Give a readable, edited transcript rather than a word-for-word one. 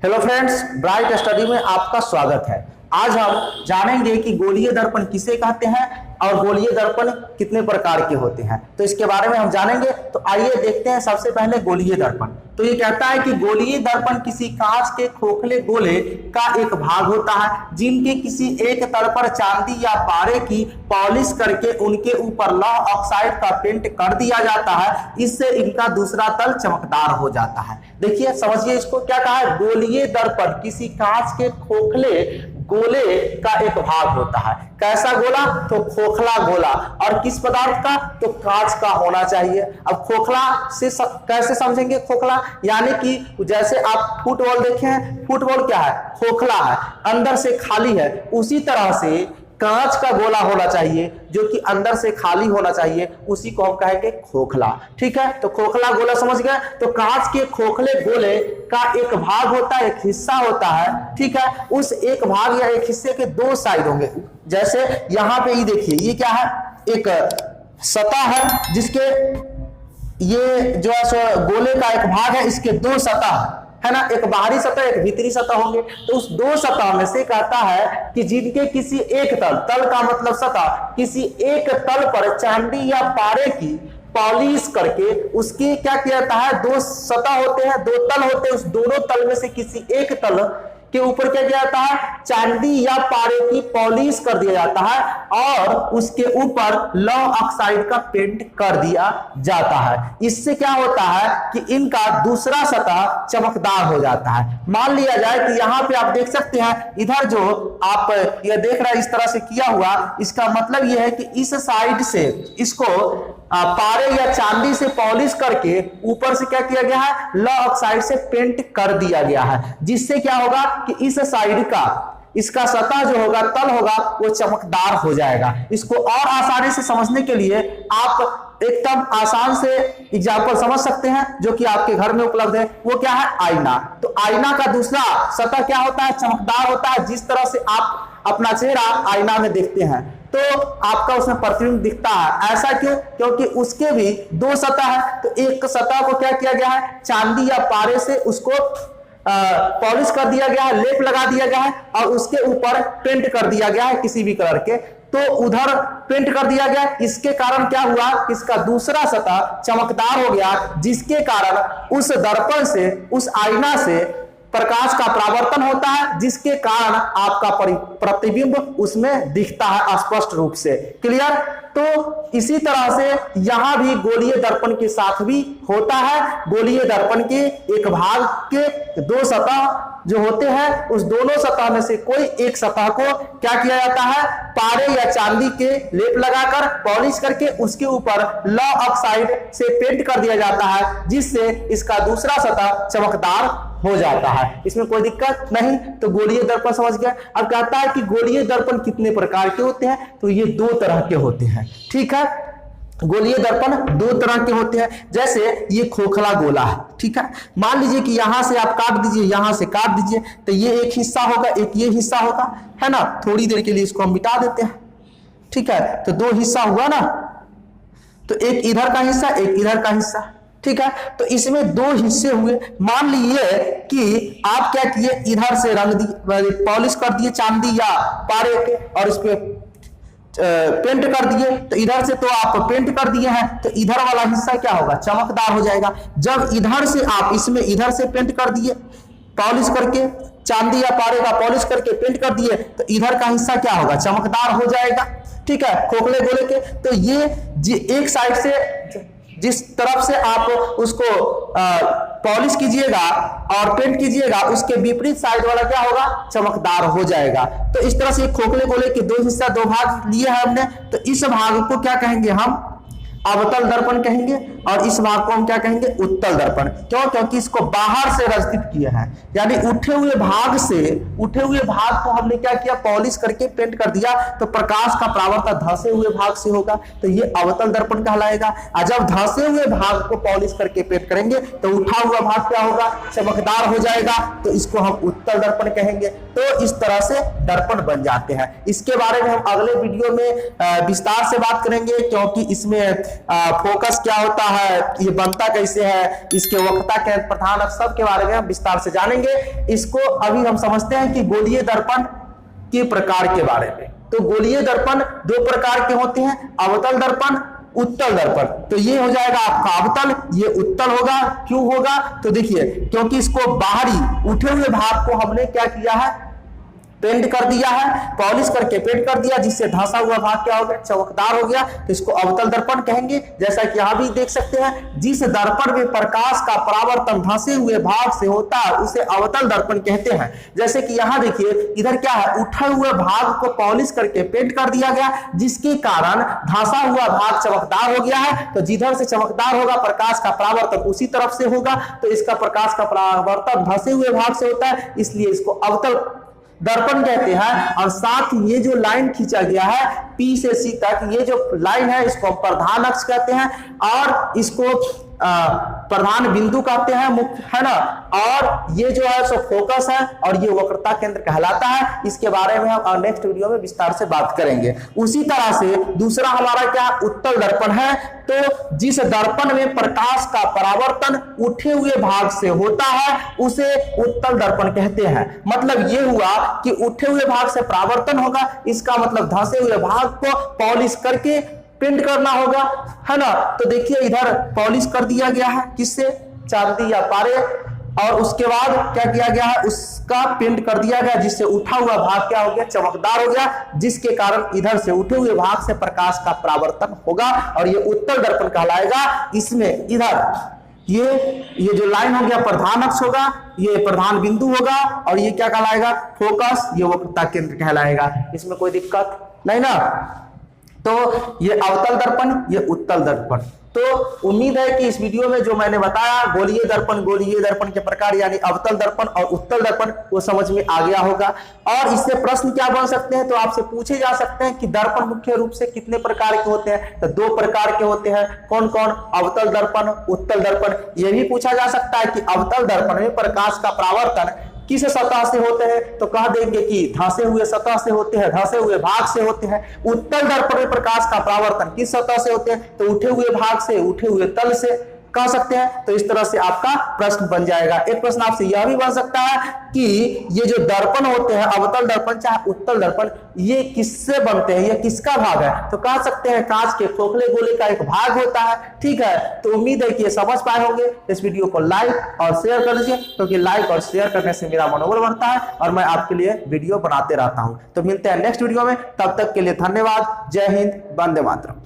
Hello friends, bright study में आपका स्वागत है। आज हम जानेंगे कि गोलीय दर्पण किसे कहते हैं और गोलीय दर्पण कितने प्रकार के होते हैं। तो इसके बारे में हम जानेंगे। तो आइए देखते हैं सबसे पहले गोलीय दर्पण। तो ये कहता है कि गोलीय दर्पण किसी कांच के खोखले गोले का एक भाग होता है जिनके किसी एक तल पर चांदी या पारे की पॉलिश करके उनके ऊपर लौह ऑक्साइड का पेंट कर दिया जाता है। इससे इनका दूसरा तल चमकदार हो जाता है। देखिए, समझिए इसको क्या कहा है। गोलीय दर्पण किसी कांच के खोखले गोले का एक भाग होता है। कैसा गोला? तो खोखला गोला। और किस पदार्थ का? तो कांच का होना चाहिए। अब खोखला से कैसे समझेंगे? खोखला यानी कि जैसे आप फुटबॉल देखे हैं, फुटबॉल क्या है? खोखला है, अंदर से खाली है। उसी तरह से कांच का गोला होना चाहिए जो कि अंदर से खाली होना चाहिए, उसी को हम कहेंगे खोखला। ठीक है, तो खोखला गोला समझ गए। तो कांच के खोखले गोले का एक भाग होता है, एक हिस्सा होता है। ठीक है, उस एक भाग या एक हिस्से के दो साइड होंगे। जैसे यहां पे ये देखिए, ये क्या है? एक सतह है जिसके ये जो है गोले का एक भाग है, इसके दो सतह है ना, एक बाहरी सतह एक भीतरी सतह होंगे। तो उस दो सतह में से कहता है कि जिनके किसी एक तल का मतलब सतह, किसी एक तल पर चांदी या पारे की पॉलिश करके उसकी क्या किया जाता है? दो सतह होते हैं, दो तल होते हैं। उस दोनों तल में से किसी एक तल के ऊपर क्या किया जाता है? चांदी या पारे की पॉलिश कर दिया जाता है और उसके ऊपर लौह ऑक्साइड का पेंट कर दिया जाता है। इससे क्या होता है कि इनका दूसरा सतह चमकदार हो जाता है। मान लिया जाए कि यहां पे आप देख सकते हैं, इधर जो आप ये देख रहे हैं इस तरह से किया हुआ, इसका मतलब यह है कि इस साइड से इसको पारे या चांदी से पॉलिश करके ऊपर से क्या किया गया है? लौह ऑक्साइड से पेंट कर दिया गया है। जिससे क्या होगा कि इस साइड का इसका सतह जो होगा, तल होगा, वो चमकदार हो जाएगा। इसको और आसानी से समझने के लिए आप एकदम आसान से एग्जाम्पल समझ सकते हैं जो कि आपके घर में उपलब्ध है। वो क्या है? आईना। तो आईना का दूसरा सतह क्या होता है? चमकदार होता है। जिस तरह से आप अपना चेहरा आईना में देखते हैं तो आपका उसमें प्रतिबिंब दिखता है। ऐसा क्यों? क्योंकि उसके भी दो सतह है। तो एक सतह को क्या किया गया है? चांदी या पारे से उसको पॉलिश कर दिया गया है, लेप लगा दिया गया है और उसके ऊपर पेंट कर दिया गया है किसी भी कलर के। तो उधर पेंट कर दिया गया। इसके कारण क्या हुआ? इसका दूसरा सतह चमकदार हो गया, जिसके कारण उस दर्पण से, उस आईना से प्रकाश का परावर्तन होता है, जिसके कारण आपका प्रतिबिंब उसमें दिखता है स्पष्ट रूप से। क्लियर? तो इसी तरह से यहां भी गोलीय दर्पण के साथ भी होता है। गोलीय दर्पण के एक भाग के दो सतह जो होते हैं, उस दोनों सतह में से कोई एक सतह को क्या किया जाता है? पारे या चांदी के लेप लगाकर पॉलिश करके उसके ऊपर लौह ऑक्साइड से पेंट कर दिया जाता है, जिससे इसका दूसरा सतह चमकदार हो जाता है। इसमें कोई दिक्कत नहीं। तो गोलीय दर्पण समझ गए। अब कहता है कि गोलीय दर्पण कितने प्रकार के होते हैं? तो ये दो तरह के होते हैं। ठीक है, गोलीय दर्पण दो तरह के होते हैं। जैसे ये खोखला गोला है। ठीक है, मान लीजिए कि यहां से आप काट दीजिए, यहां से काट दीजिए, तो ये एक हिस्सा होगा, एक ये हिस्सा होगा, है ना। थोड़ी देर के लिए इसको हम मिटा देते हैं। ठीक है, तो दो हिस्सा हुआ ना, तो एक इधर का हिस्सा, एक इधर का हिस्सा। ठीक है, तो इसमें दो हिस्से हुए। मान लीजिए कि आप क्या किए? इधर से रंग दिए, पॉलिश कर दिए चांदी या पारे के और इस पे पेंट कर दिए। तो इधर से तो आप पेंट कर दिए हैं, तो इधर वाला हिस्सा क्या होगा? चमकदार हो जाएगा। जब इधर से आप इसमें इधर से पेंट कर दिए, पॉलिश करके चांदी या पारे का पॉलिश करके पेंट कर दिए, तो इधर का हिस्सा क्या होगा? चमकदार हो जाएगा। ठीक है, खोखले गोले के। तो ये एक साइड से जिस तरफ से आप उसको पॉलिश कीजिएगा और पेंट कीजिएगा, उसके विपरीत साइड वाला क्या होगा? चमकदार हो जाएगा। तो इस तरह से खोखले गोले के दो हिस्सा, दो भाग लिए हैं हमने। तो इस भाग को क्या कहेंगे? हम अवतल दर्पण कहेंगे और इस भाग को हम क्या कहेंगे? उत्तल दर्पण। क्यों? क्योंकि इसको बाहर से रचित किए हैं, यानी उठे हुए भाग को हमने क्या किया? पॉलिश करके पेंट कर दिया। तो प्रकाश का परावर्तन धंसे हुए भाग से होगा, तो ये अवतल दर्पण कहलाएगा। और जब धंसे हुए भाग को पॉलिश करके पेंट करेंगे तो उठा हुआ भाग क्या होगा? चमकदार हो जाएगा। तो इसको हम उत्तल दर्पण कहेंगे। तो इस तरह से दर्पण बन जाते हैं। इसके बारे में हम अगले वीडियो में विस्तार से बात करेंगे, क्योंकि इसमें फोकस क्या होता है, ये बनता कैसे है, इसके वक्रता के प्रधान अक्ष, सब के बारे में हम विस्तार से जानेंगे। इसको अभी हम समझते हैं कि गोलीय दर्पण के प्रकार के बारे में। तो गोलीय दर्पण दो प्रकार के होते हैं, अवतल दर्पण, उत्तल दर्पण। तो ये हो जाएगा आपका अवतल, ये उत्तल होगा। क्यों होगा? तो देखिए, क्योंकि इसको बाहरी उठे हुए भाग को हमने क्या किया है, पेंट कर दिया है, पॉलिश करके पेंट कर दिया, जिससे धंसा हुआ भाग क्या हो गया, चमकदार हो गया। तो इसको अवतल दर्पण कहेंगे। जैसा कि यहां भी देख सकते हैं, जिस दर्पण में प्रकाश का परावर्तन धंसे हुए भाग से होता है उसे अवतल दर्पण कहते हैं। जैसे कि यहां देखिए, इधर क्या है, उठे हुए भाग को पॉलिश करके पेंट कर दिया गया, जिसके कारण धंसा हुआ भाग चमकदार हो गया है। तो जिधर से चमकदार होगा, प्रकाश का परावर्तन उसी तरफ से होगा, तो इसका प्रकाश का परावर्तन धंसे हुए भाग से होता है, इसलिए इसको अवतल दर्पण कहते हैं। और साथ ही ये जो लाइन खींचा गया है P से C तक, ये जो लाइन है इसको प्रधान अक्ष कहते हैं, और इसको प्रधान बिंदु कहते हैं, मुख्य है ना। और ये जो है सो फोकस है, और ये वक्रता केंद्र कहलाता है। इसके बारे में हम नेक्स्ट वीडियो में विस्तार से बात करेंगे। उसी तरह से दूसरा हमारा क्या, उत्तल दर्पण है। तो जिस दर्पण में प्रकाश का परावर्तन उठे हुए भाग से होता है उसे उत्तल दर्पण कहते हैं। मतलब ये हुआ कि उठे हुए भाग से परावर्तन होगा, इसका मतलब धंसे हुए भाग को पॉलिश करके पेंट करना होगा, है ना। तो देखिए, इधर पॉलिश कर दिया गया है, किससे, चांदी या पारे, और उसके बाद क्या किया गया है, उसका पेंट कर दिया गया, जिससे उठा हुआ भाग क्या हो गया, चमकदार हो गया, जिसके कारण इधर से उठे हुए भाग से प्रकाश का परावर्तन होगा, और ये उत्तल दर्पण कहलाएगा। इसमें इधर ये जो लाइन हो गया प्रधान अक्ष होगा, ये प्रधान बिंदु होगा, और ये क्या कहलाएगा, फोकस, ये वक्रता केंद्र कहलाएगा। इसमें कोई दिक्कत नहीं ना। तो ये अवतल दर्पण, ये उत्तल दर्पण। तो उम्मीद है कि इस वीडियो में जो मैंने बताया, गोलीय दर्पण के प्रकार यानी अवतल दर्पण और उत्तल दर्पण, वो समझ में आ गया होगा। और इससे प्रश्न क्या बन सकते हैं, तो आपसे पूछे जा सकते हैं कि दर्पण मुख्य रूप से कितने प्रकार के होते हैं। तो दो प्रकार के होते हैं, कौन कौन, अवतल दर्पण, उत्तल दर्पण। यह भी पूछा जा सकता है कि अवतल दर्पण में प्रकाश का परावर्तन किस सतह से होते हैं, तो कह देंगे कि धंसे हुए सतह से होते हैं, धंसे हुए भाग से होते हैं। उत्तल दर्पण में प्रकाश का परावर्तन किस सतह से होते हैं, तो उठे हुए भाग से, उठे हुए तल से कह सकते हैं। तो इस तरह से आपका प्रश्न बन जाएगा। एक प्रश्न आपसे यह भी बन सकता है कि ये जो दर्पण होते हैं, अवतल दर्पण चाहे उत्तल दर्पण, ये किससे बनते हैं, ये किसका भाग है, तो कह सकते हैं कांच के खोखले गोले का एक भाग होता है। ठीक है, तो उम्मीद है कि ये समझ पाए होंगे। इस वीडियो को लाइक और शेयर कर दीजिए, क्योंकि लाइक और शेयर करने से मेरा मनोबल बढ़ता है और मैं आपके लिए वीडियो बनाते रहता हूं। तो मिलते हैं नेक्स्ट वीडियो में, तब तक के लिए धन्यवाद। जय हिंद, वंदे मातरम।